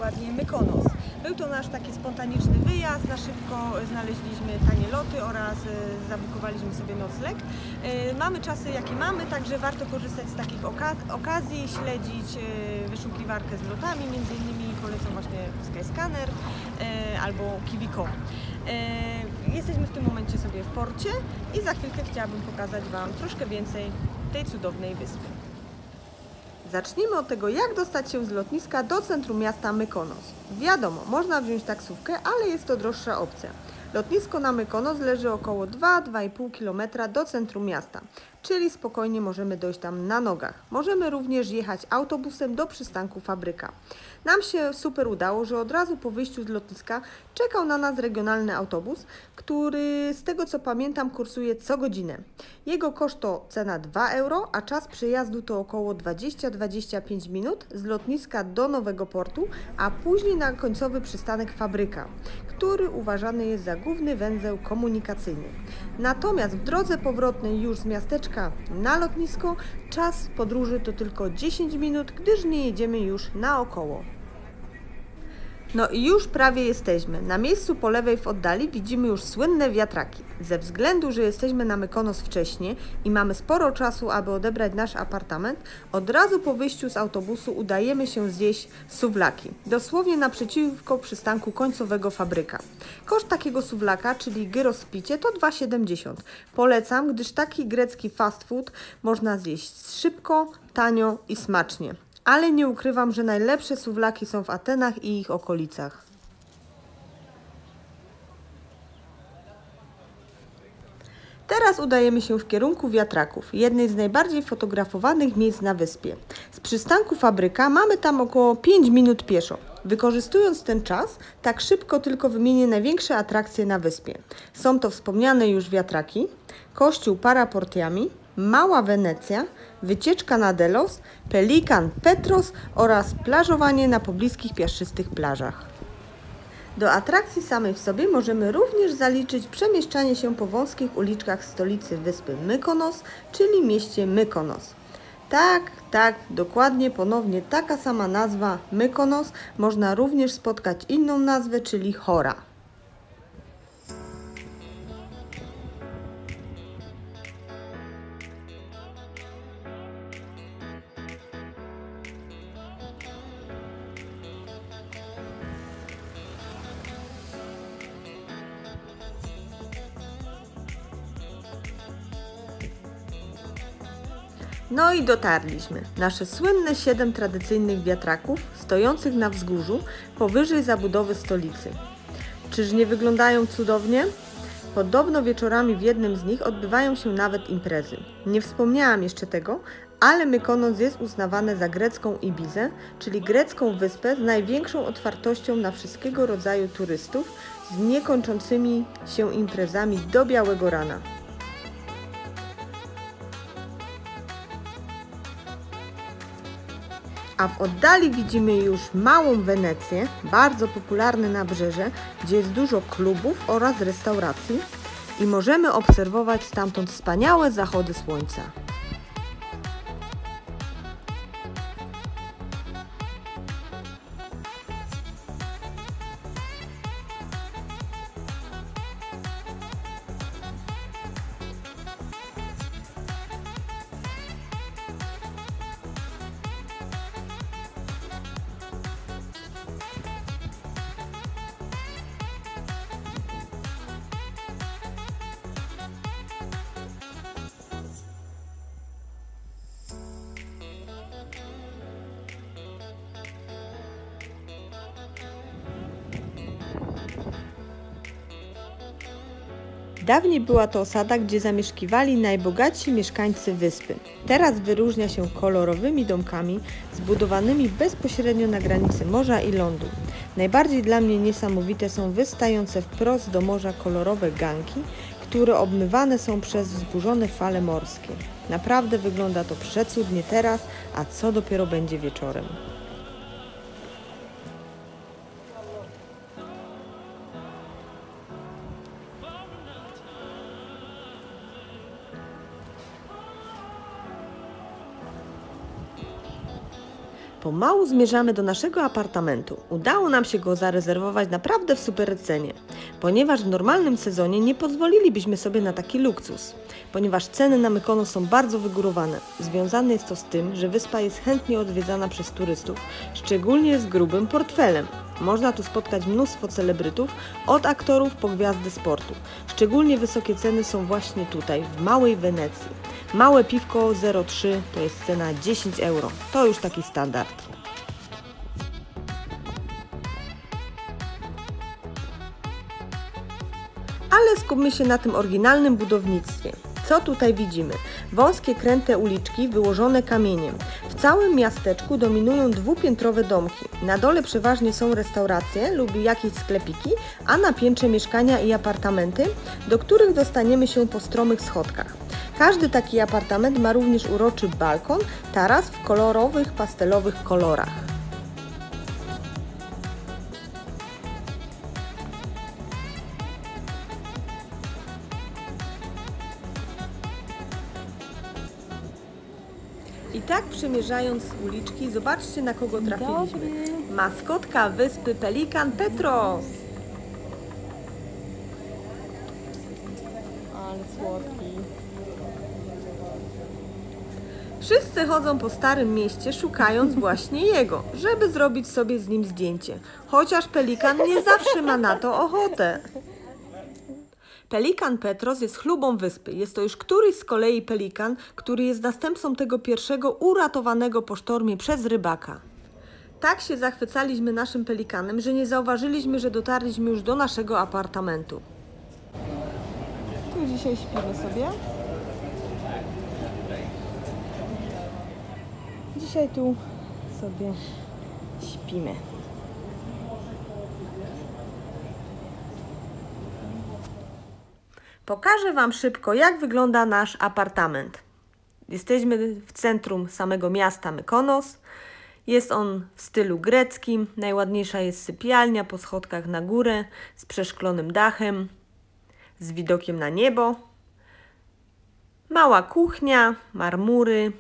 dokładnie Mykonos. Był to nasz taki spontaniczny wyjazd, na szybko znaleźliśmy tanie loty oraz zabukowaliśmy sobie nocleg. Mamy czasy jakie mamy, także warto korzystać z takich okazji, śledzić wyszukiwarkę z lotami, między innymi polecam właśnie Skyscanner albo Kiwi.com. Jesteśmy w tym momencie sobie w porcie i za chwilkę chciałabym pokazać Wam troszkę więcej tej cudownej wyspy. Zacznijmy od tego, jak dostać się z lotniska do centrum miasta Mykonos. Wiadomo, można wziąć taksówkę, ale jest to droższa opcja. Lotnisko na Mykonos leży około 2–2,5 km do centrum miasta, czyli spokojnie możemy dojść tam na nogach. Możemy również jechać autobusem do przystanku Fabryka. Nam się super udało, że od razu po wyjściu z lotniska czekał na nas regionalny autobus, który z tego co pamiętam kursuje co godzinę. Jego koszt to cena 2 euro, a czas przejazdu to około 20–25 minut z lotniska do Nowego Portu, a później na końcowy przystanek Fabryka, który uważany jest za główny węzeł komunikacyjny. Natomiast w drodze powrotnej już z miasteczka na lotnisko czas podróży to tylko 10 minut, gdyż nie jedziemy już naokoło. No i już prawie jesteśmy. Na miejscu po lewej w oddali widzimy już słynne wiatraki. Ze względu, że jesteśmy na Mykonos wcześnie i mamy sporo czasu, aby odebrać nasz apartament, od razu po wyjściu z autobusu udajemy się zjeść suwlaki. Dosłownie naprzeciwko przystanku końcowego Fabryka. Koszt takiego suwlaka, czyli gyros w picie, to 2,70. Polecam, gdyż taki grecki fast food można zjeść szybko, tanio i smacznie. Ale nie ukrywam, że najlepsze suwlaki są w Atenach i ich okolicach. Teraz udajemy się w kierunku wiatraków, jednej z najbardziej fotografowanych miejsc na wyspie. Z przystanku Fabryka mamy tam około 5 minut pieszo. Wykorzystując ten czas, tak szybko tylko wymienię największe atrakcje na wyspie. Są to wspomniane już wiatraki, kościół Paraportiami, Mała Wenecja, wycieczka na Delos, Pelikan Petros oraz plażowanie na pobliskich piaszczystych plażach. Do atrakcji samej w sobie możemy również zaliczyć przemieszczanie się po wąskich uliczkach stolicy wyspy Mykonos, czyli mieście Mykonos. Tak, dokładnie ponownie taka sama nazwa Mykonos. Można również spotkać inną nazwę, czyli Chora. No i dotarliśmy. Nasze słynne 7 tradycyjnych wiatraków stojących na wzgórzu powyżej zabudowy stolicy. Czyż nie wyglądają cudownie? Podobno wieczorami w jednym z nich odbywają się nawet imprezy. Nie wspomniałam jeszcze tego, ale Mykonos jest uznawane za grecką Ibizę, czyli grecką wyspę z największą otwartością na wszystkiego rodzaju turystów, z niekończącymi się imprezami do białego rana. A w oddali widzimy już Małą Wenecję, bardzo popularne nabrzeże, gdzie jest dużo klubów oraz restauracji i możemy obserwować stamtąd wspaniałe zachody słońca. Dawniej była to osada, gdzie zamieszkiwali najbogatsi mieszkańcy wyspy. Teraz wyróżnia się kolorowymi domkami zbudowanymi bezpośrednio na granicy morza i lądu. Najbardziej dla mnie niesamowite są wystające wprost do morza kolorowe ganki, które obmywane są przez wzburzone fale morskie. Naprawdę wygląda to przecudnie teraz, a co dopiero będzie wieczorem. Pomału zmierzamy do naszego apartamentu. Udało nam się go zarezerwować naprawdę w super cenie, ponieważ w normalnym sezonie nie pozwolilibyśmy sobie na taki luksus, ponieważ ceny na Mykonos są bardzo wygórowane. Związane jest to z tym, że wyspa jest chętnie odwiedzana przez turystów, szczególnie z grubym portfelem. Można tu spotkać mnóstwo celebrytów, od aktorów po gwiazdy sportu. Szczególnie wysokie ceny są właśnie tutaj, w Małej Wenecji. Małe piwko 0,3 to jest cena 10 euro. To już taki standard. Ale skupmy się na tym oryginalnym budownictwie. Co tutaj widzimy? Wąskie, kręte uliczki wyłożone kamieniem. W całym miasteczku dominują dwupiętrowe domki. Na dole przeważnie są restauracje lub jakieś sklepiki, a na piętrze mieszkania i apartamenty, do których dostaniemy się po stromych schodkach. Każdy taki apartament ma również uroczy balkon, taras w kolorowych, pastelowych kolorach. I tak przemierzając uliczki, zobaczcie, na kogo trafiliśmy. Maskotka wyspy Pelikan Petros. Ale słodki. Wszyscy chodzą po Starym Mieście, szukając właśnie jego, żeby zrobić sobie z nim zdjęcie. Chociaż Pelikan nie zawsze ma na to ochotę. Pelikan Petros jest chlubą wyspy. Jest to już któryś z kolei pelikan, który jest następcą tego pierwszego uratowanego po sztormie przez rybaka. Tak się zachwycaliśmy naszym pelikanem, że nie zauważyliśmy, że dotarliśmy już do naszego apartamentu. Tu dzisiaj śpimy sobie. Dzisiaj tu sobie śpimy. Pokażę Wam szybko, jak wygląda nasz apartament. Jesteśmy w centrum samego miasta Mykonos. Jest on w stylu greckim. Najładniejsza jest sypialnia po schodkach na górę z przeszklonym dachem, z widokiem na niebo. Mała kuchnia, marmury.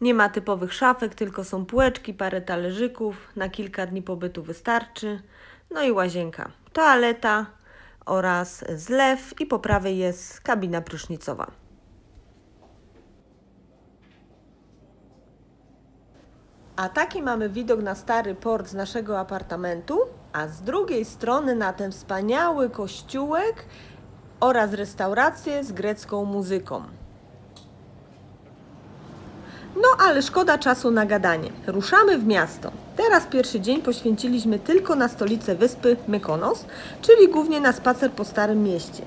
Nie ma typowych szafek, tylko są półeczki, parę talerzyków. Na kilka dni pobytu wystarczy. No i łazienka, toaleta oraz zlew i po prawej jest kabina prysznicowa. A taki mamy widok na stary port z naszego apartamentu, a z drugiej strony na ten wspaniały kościółek oraz restaurację z grecką muzyką. No ale szkoda czasu na gadanie. Ruszamy w miasto. Teraz pierwszy dzień poświęciliśmy tylko na stolicę wyspy Mykonos, czyli głównie na spacer po Starym Mieście.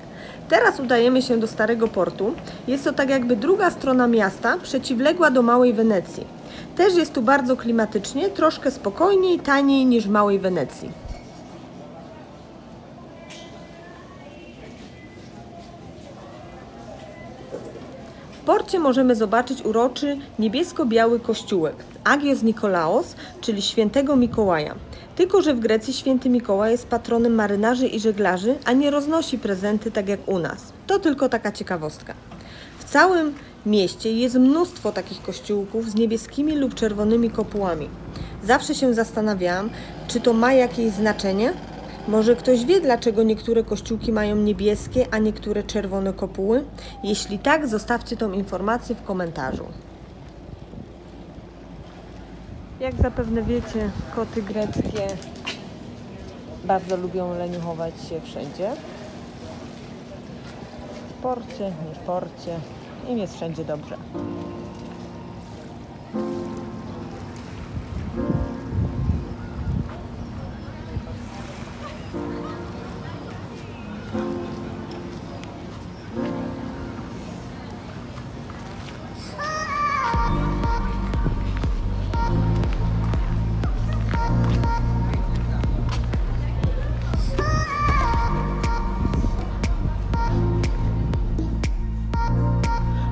Teraz udajemy się do Starego Portu. Jest to tak jakby druga strona miasta, przeciwległa do Małej Wenecji. Też jest tu bardzo klimatycznie, troszkę spokojniej, taniej niż w Małej Wenecji. W porcie możemy zobaczyć uroczy niebiesko-biały kościółek Agios Nikolaos, czyli świętego Mikołaja. Tylko że w Grecji święty Mikołaj jest patronem marynarzy i żeglarzy, a nie roznosi prezenty tak jak u nas. To tylko taka ciekawostka. W całym mieście jest mnóstwo takich kościółków z niebieskimi lub czerwonymi kopułami. Zawsze się zastanawiałam, czy to ma jakieś znaczenie? Może ktoś wie, dlaczego niektóre kościółki mają niebieskie, a niektóre czerwone kopuły? Jeśli tak, zostawcie tą informację w komentarzu. Jak zapewne wiecie, koty greckie bardzo lubią leniuchować się wszędzie. W porcie, nie w porcie. Im jest wszędzie dobrze.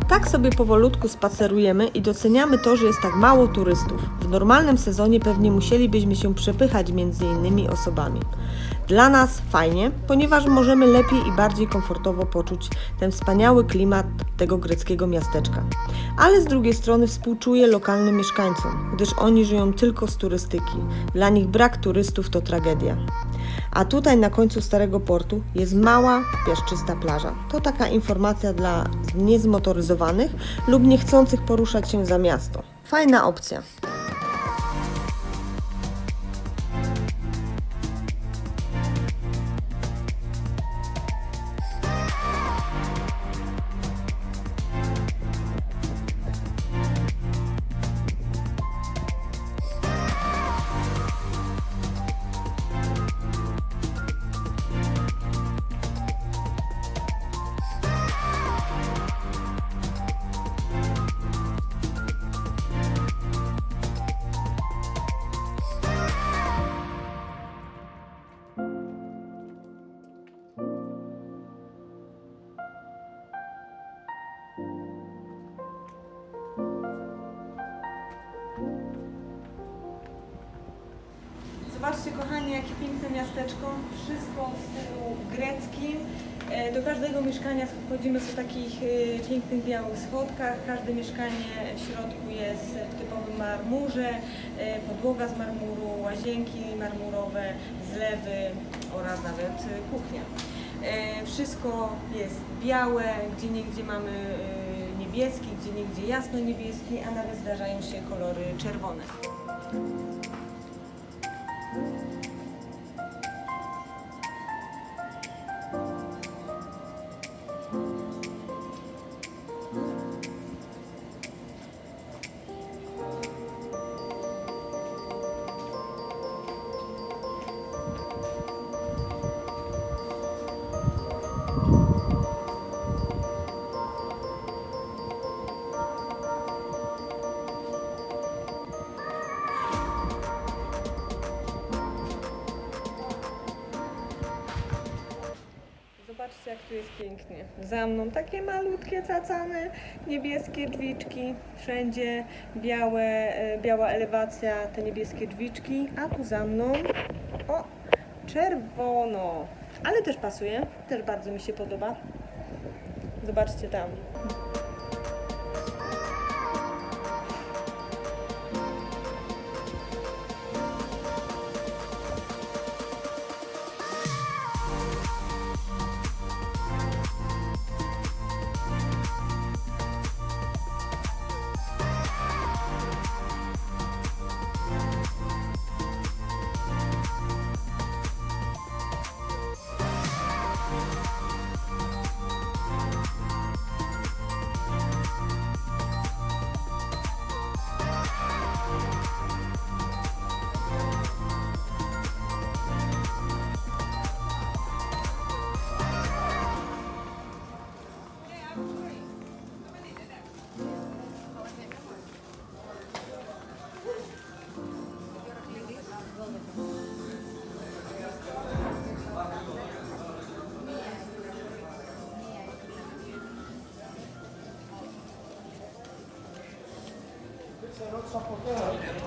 Tak sobie powolutku spacerujemy i doceniamy to, że jest tak mało turystów. W normalnym sezonie pewnie musielibyśmy się przepychać między innymi osobami. Dla nas fajnie, ponieważ możemy lepiej i bardziej komfortowo poczuć ten wspaniały klimat tego greckiego miasteczka. Ale z drugiej strony współczuję lokalnym mieszkańcom, gdyż oni żyją tylko z turystyki. Dla nich brak turystów to tragedia. A tutaj na końcu Starego Portu jest mała, piaszczysta plaża. To taka informacja dla niezmotoryzowanych lub niechcących poruszać się za miasto. Fajna opcja. Zobaczcie kochani, jakie piękne miasteczko, wszystko w stylu greckim. Do każdego mieszkania wchodzimy po takich pięknych białych schodkach. Każde mieszkanie w środku jest w typowym marmurze, podłoga z marmuru, łazienki marmurowe, zlewy oraz nawet kuchnia. Wszystko jest białe, gdzieniegdzie mamy niebieski, gdzieniegdzie jasno niebieski, a nawet zdarzają się kolory czerwone. Zobaczcie, jak tu jest pięknie. Za mną takie malutkie cacane, niebieskie drzwiczki, wszędzie biała elewacja, te niebieskie drzwiczki, a tu za mną, o, czerwono, ale też pasuje, też bardzo mi się podoba. Zobaczcie tam.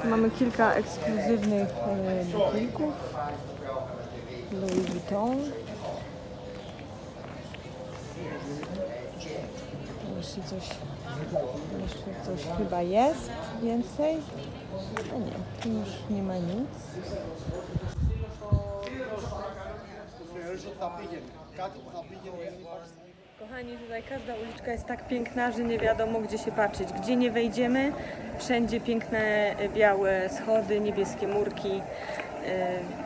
Mamy kilka ekskluzywnych butlików Louis Vuitton. Jeszcze coś chyba jest więcej. A nie, tu już nie ma nic. Kochani, tutaj każda uliczka jest tak piękna, że nie wiadomo, gdzie się patrzeć. Gdzie nie wejdziemy, wszędzie piękne białe schody, niebieskie murki.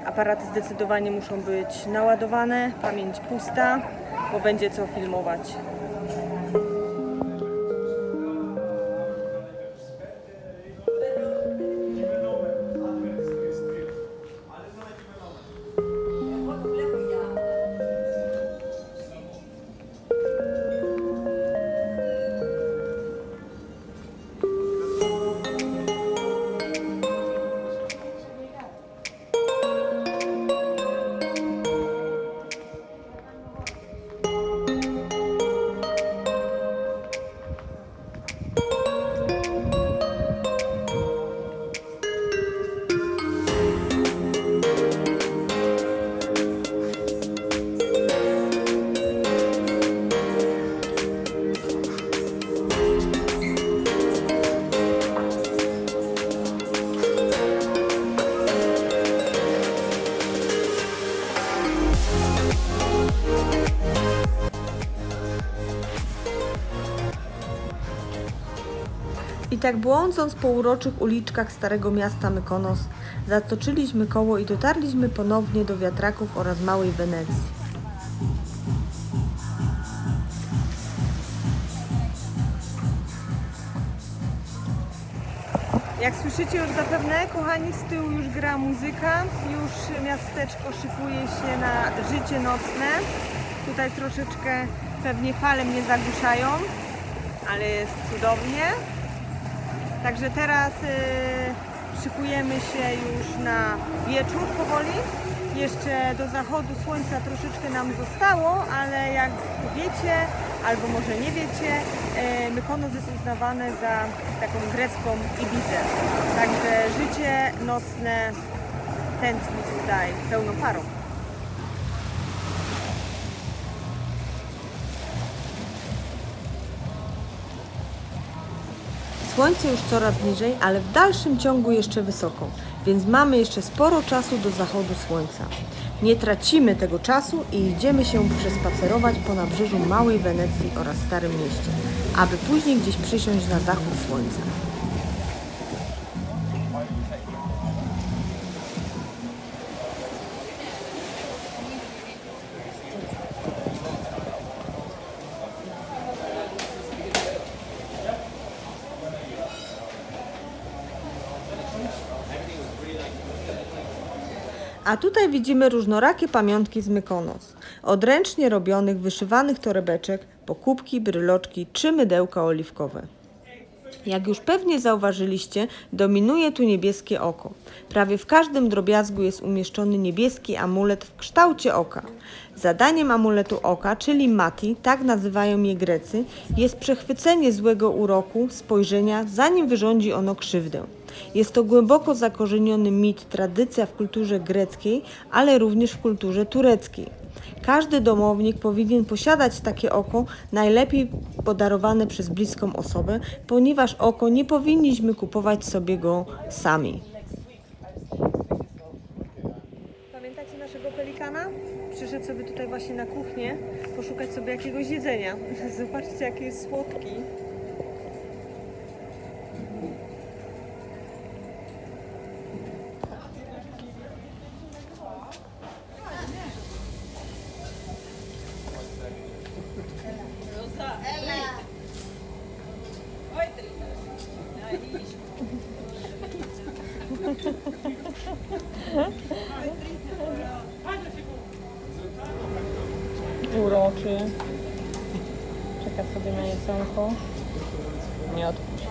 Aparaty zdecydowanie muszą być naładowane, pamięć pusta, bo będzie co filmować. tak błądząc po uroczych uliczkach starego miasta Mykonos, zatoczyliśmy koło i dotarliśmy ponownie do wiatraków oraz Małej Wenecji. Jak słyszycie już zapewne, kochani, z tyłu już gra muzyka, już miasteczko szykuje się na życie nocne. Tutaj troszeczkę pewnie fale mnie zagłuszają, ale jest cudownie. Także teraz szykujemy się już na wieczór powoli. Jeszcze do zachodu słońca troszeczkę nam zostało, ale jak wiecie, albo może nie wiecie, Mykonos jest uznawane za taką grecką Ibizę. Także życie nocne tętni tutaj pełną parą. Słońce już coraz niżej, ale w dalszym ciągu jeszcze wysoko, więc mamy jeszcze sporo czasu do zachodu słońca. Nie tracimy tego czasu i idziemy się przespacerować po nabrzeżu Małej Wenecji oraz Starym Mieście, aby później gdzieś przysiąść na zachód słońca. A tutaj widzimy różnorakie pamiątki z Mykonos. Od ręcznie robionych, wyszywanych torebeczek, po kubki, bryloczki czy mydełka oliwkowe. Jak już pewnie zauważyliście, dominuje tu niebieskie oko. Prawie w każdym drobiazgu jest umieszczony niebieski amulet w kształcie oka. Zadaniem amuletu oka, czyli mati, tak nazywają je Grecy, jest przechwycenie złego uroku, spojrzenia, zanim wyrządzi ono krzywdę. Jest to głęboko zakorzeniony mit, tradycja w kulturze greckiej, ale również w kulturze tureckiej. Każdy domownik powinien posiadać takie oko, najlepiej podarowane przez bliską osobę, ponieważ oko nie powinniśmy kupować sobie go sami. Pamiętacie naszego pelikana? Przyszedł sobie tutaj właśnie na kuchnię poszukać sobie jakiegoś jedzenia. Zobaczcie, jaki jest słodki. Uroczy. Czeka sobie na jedzonko. Nie odpuści.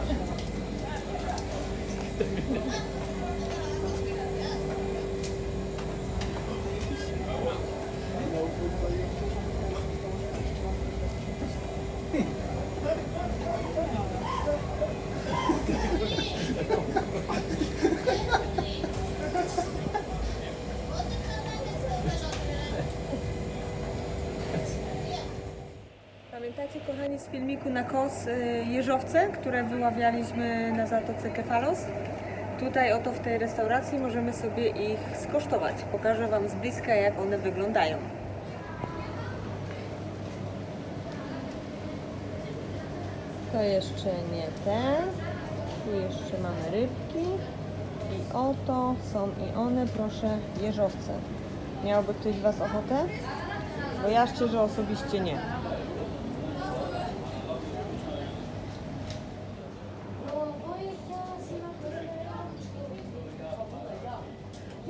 Pamiętacie, kochani, z filmiku na Kos jeżowce, które wyławialiśmy na Zatoce Kefalos? Tutaj oto w tej restauracji możemy sobie ich skosztować. Pokażę Wam z bliska, jak one wyglądają. To jeszcze nie ten. Tu jeszcze mamy rybki. I oto są i one, proszę, jeżowce. Miałby ktoś z Was ochotę? Bo ja szczerze osobiście nie.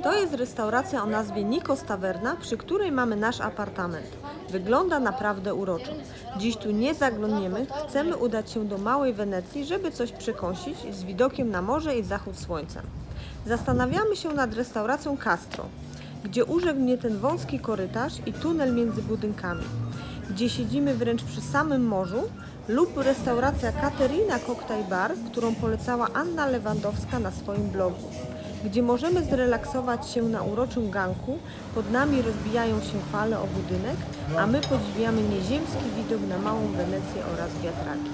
To jest restauracja o nazwie Nikos Taverna, przy której mamy nasz apartament. Wygląda naprawdę uroczo. Dziś tu nie zaglądniemy, chcemy udać się do Małej Wenecji, żeby coś przekąsić z widokiem na morze i zachód słońca. Zastanawiamy się nad restauracją Castro, gdzie urzekł mnie ten wąski korytarz i tunel między budynkami, gdzie siedzimy wręcz przy samym morzu, lub restauracja Katerina Cocktail Bar, którą polecała Anna Lewandowska na swoim blogu, gdzie możemy zrelaksować się na uroczym ganku, pod nami rozbijają się fale o budynek, a my podziwiamy nieziemski widok na Małą Wenecję oraz wiatraki.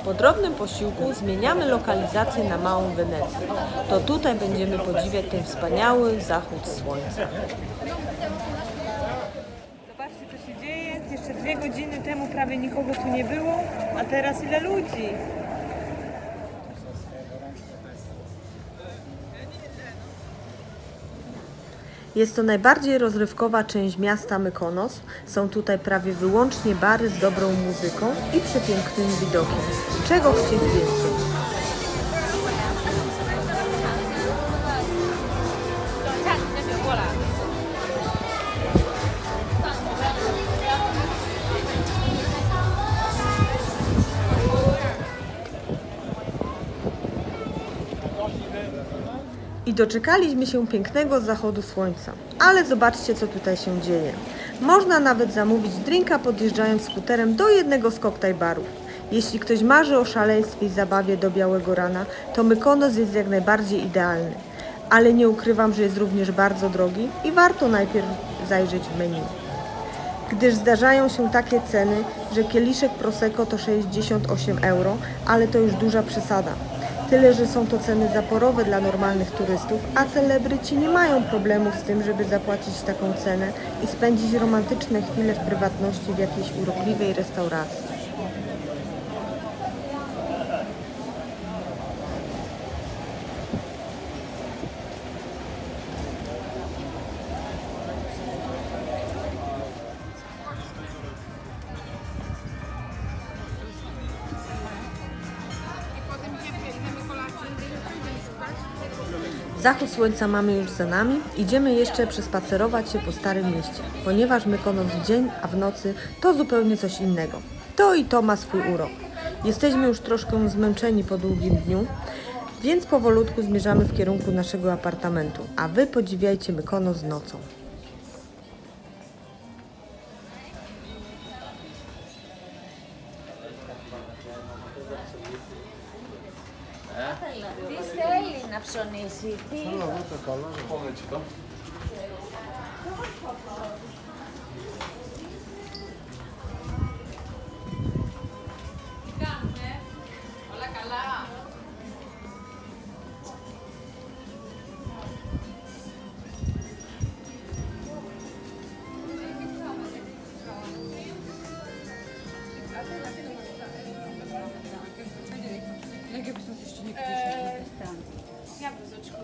Po drobnym posiłku zmieniamy lokalizację na Małą Wenecję. To tutaj będziemy podziwiać ten wspaniały zachód słońca. 2 godziny temu prawie nikogo tu nie było, a teraz ile ludzi? Jest to najbardziej rozrywkowa część miasta Mykonos. Są tutaj prawie wyłącznie bary z dobrą muzyką i przepięknym widokiem. Czego chcieć więcej? I doczekaliśmy się pięknego zachodu słońca. Ale zobaczcie, co tutaj się dzieje. Można nawet zamówić drinka, podjeżdżając skuterem do jednego z koktajlbarów. Jeśli ktoś marzy o szaleństwie i zabawie do białego rana, to Mykonos jest jak najbardziej idealny. Ale nie ukrywam, że jest również bardzo drogi i warto najpierw zajrzeć w menu. Gdyż zdarzają się takie ceny, że kieliszek Prosecco to 68 euro, ale to już duża przesada. Tyle, że są to ceny zaporowe dla normalnych turystów, a celebryci nie mają problemów z tym, żeby zapłacić taką cenę i spędzić romantyczne chwile w prywatności w jakiejś urokliwej restauracji. Zachód słońca mamy już za nami, idziemy jeszcze przespacerować się po Starym Mieście, ponieważ Mykonos w dzień, a w nocy to zupełnie coś innego. To i to ma swój urok. Jesteśmy już troszkę zmęczeni po długim dniu, więc powolutku zmierzamy w kierunku naszego apartamentu, a Wy podziwiajcie Mykonos nocą. Na Ψωνίσιτη. Θέλω να δω το καλό, πάμε έτσι το. Τι κάνουνε, όλα καλά. Ja bym zaczęła,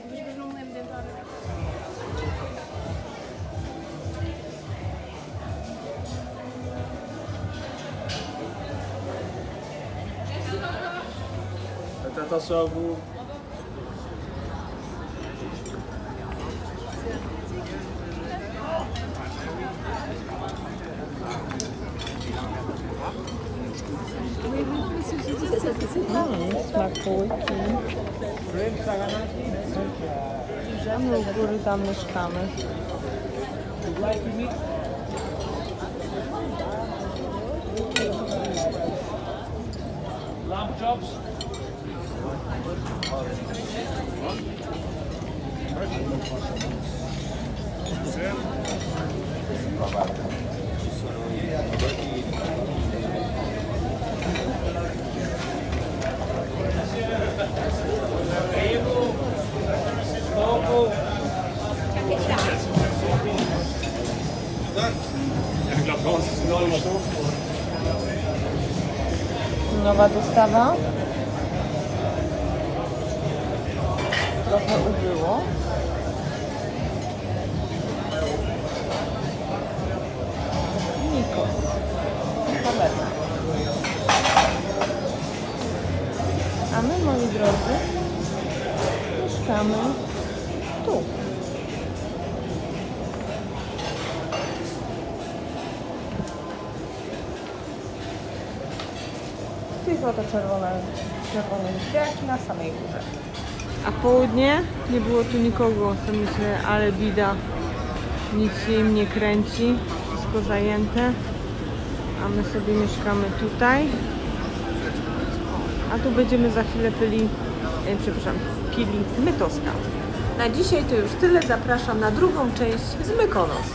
byśmy wyglądają dentary. Μετά σόγου. Smakołyki. Idziemy u góry, tam mieszkamy. Lamb chops. Nowa dostawa. Trochę ubyło. Nikos. Taberna. A my, moi drodzy, mieszkamy tu. Tylko to czerwone drzwiaki na samej górze. A w południe nie było tu nikogo, to myślę, ale bida. Nic się im nie kręci, wszystko zajęte. A my sobie mieszkamy tutaj. A tu będziemy za chwilę pili Mytoska. Na dzisiaj to już tyle. Zapraszam na drugą część z Mykonos.